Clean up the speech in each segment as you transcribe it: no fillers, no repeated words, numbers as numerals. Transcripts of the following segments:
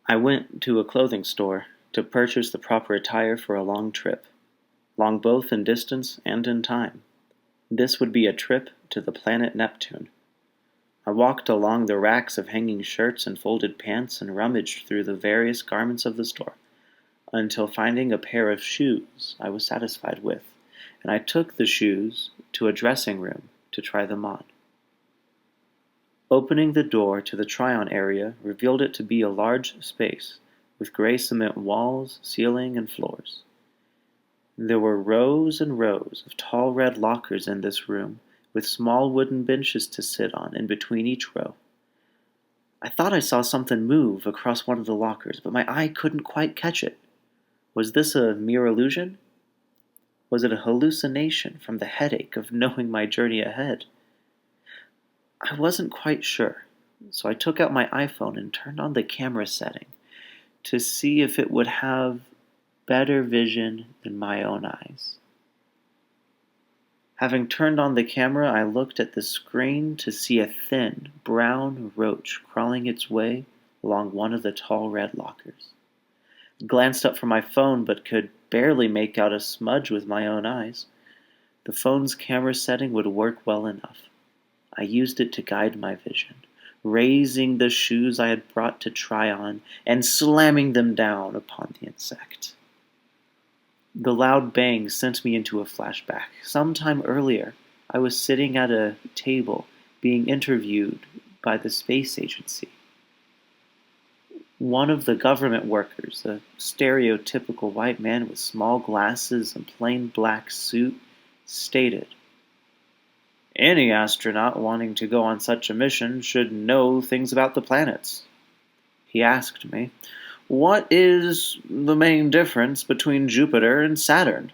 I went to a clothing store to purchase the proper attire for a long trip, long both in distance and in time. This would be a trip to the planet Neptune. I walked along the racks of hanging shirts and folded pants and rummaged through the various garments of the store, until finding a pair of shoes I was satisfied with, and I took the shoes to a dressing room to try them on. Opening the door to the try-on area revealed it to be a large space, with gray cement walls, ceiling, and floors. There were rows and rows of tall red lockers in this room, with small wooden benches to sit on in between each row. I thought I saw something move across one of the lockers, but my eye couldn't quite catch it. Was this a mere illusion? Was it a hallucination from the headache of knowing my journey ahead? I wasn't quite sure, so I took out my iPhone and turned on the camera setting to see if it would have better vision than my own eyes. Having turned on the camera, I looked at the screen to see a thin, brown roach crawling its way along one of the tall red lockers. I glanced up from my phone but could barely make out a smudge with my own eyes. The phone's camera setting would work well enough. I used it to guide my vision, raising the shoes I had brought to try on and slamming them down upon the insect. The loud bang sent me into a flashback. Sometime earlier, I was sitting at a table being interviewed by the space agency. One of the government workers, a stereotypical white man with small glasses and plain black suit, stated, "Any astronaut wanting to go on such a mission should know things about the planets." He asked me, "What is the main difference between Jupiter and Saturn?"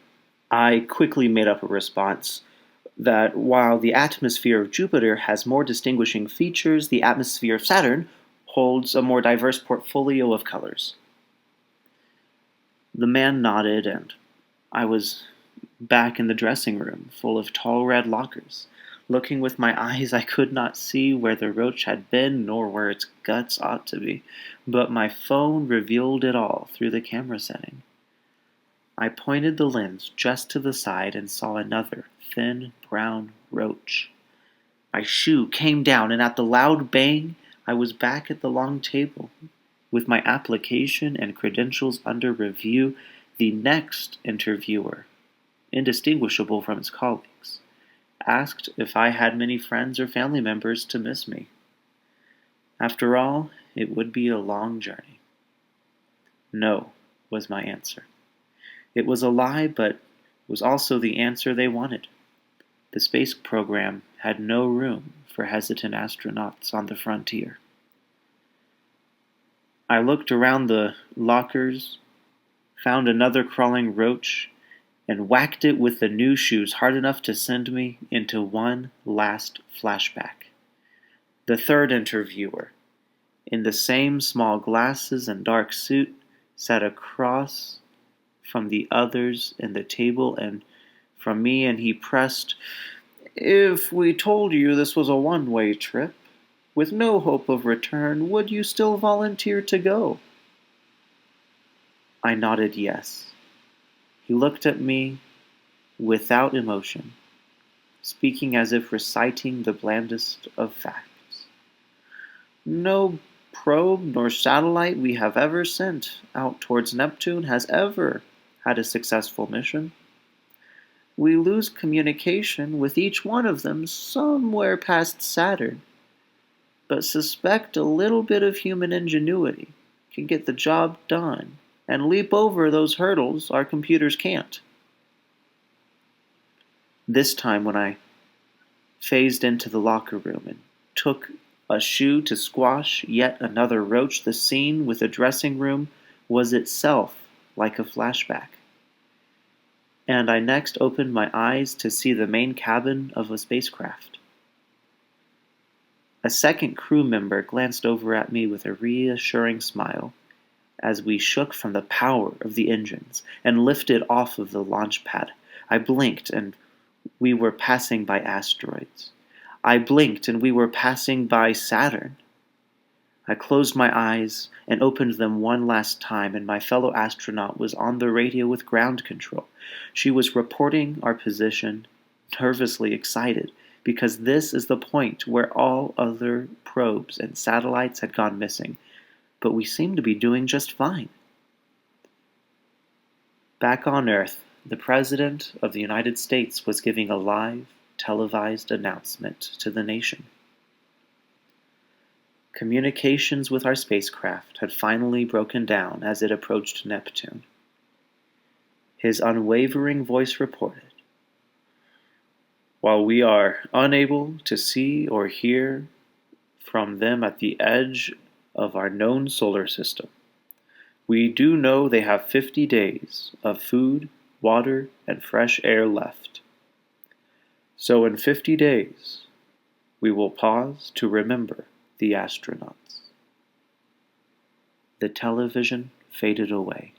I quickly made up a response that while the atmosphere of Jupiter has more distinguishing features, the atmosphere of Saturn holds a more diverse portfolio of colors. The man nodded, and I was back in the dressing room, full of tall red lockers. Looking with my eyes, I could not see where the roach had been, nor where its guts ought to be, but my phone revealed it all through the camera setting. I pointed the lens just to the side and saw another thin, brown roach. My shoe came down, and at the loud bang, I was back at the long table. With my application and credentials under review, the next interviewer, indistinguishable from his colleagues, asked if I had many friends or family members to miss me. After all, it would be a long journey. No, was my answer. It was a lie, but it was also the answer they wanted. The space program had no room for hesitant astronauts on the frontier. I looked around the lockers, found another crawling roach, and whacked it with the new shoes hard enough to send me into one last flashback. The third interviewer, in the same small glasses and dark suit, sat across from the others in the table and from me, and he pressed, "If we told you this was a one-way trip, with no hope of return, would you still volunteer to go?" I nodded yes. He looked at me without emotion, speaking as if reciting the blandest of facts. "No probe nor satellite we have ever sent out towards Neptune has ever had a successful mission. We lose communication with each one of them somewhere past Saturn, but suspect a little bit of human ingenuity can get the job done and leap over those hurdles our computers can't." This time when I phased into the locker room and took a shoe to squash yet another roach, the scene with the dressing room was itself like a flashback. And I next opened my eyes to see the main cabin of a spacecraft. A second crew member glanced over at me with a reassuring smile as we shook from the power of the engines and lifted off of the launch pad. I blinked and we were passing by asteroids. I blinked and we were passing by Saturn. I closed my eyes and opened them one last time, and my fellow astronaut was on the radio with ground control. She was reporting our position, nervously excited, because this is the point where all other probes and satellites had gone missing, but we seemed to be doing just fine. Back on Earth, the President of the United States was giving a live, televised announcement to the nation. Communications with our spacecraft had finally broken down as it approached Neptune. His unwavering voice reported, "While we are unable to see or hear from them at the edge of our known solar system, we do know they have 50 days of food, water, and fresh air left. So in 50 days, we will pause to remember the astronauts." The television faded away.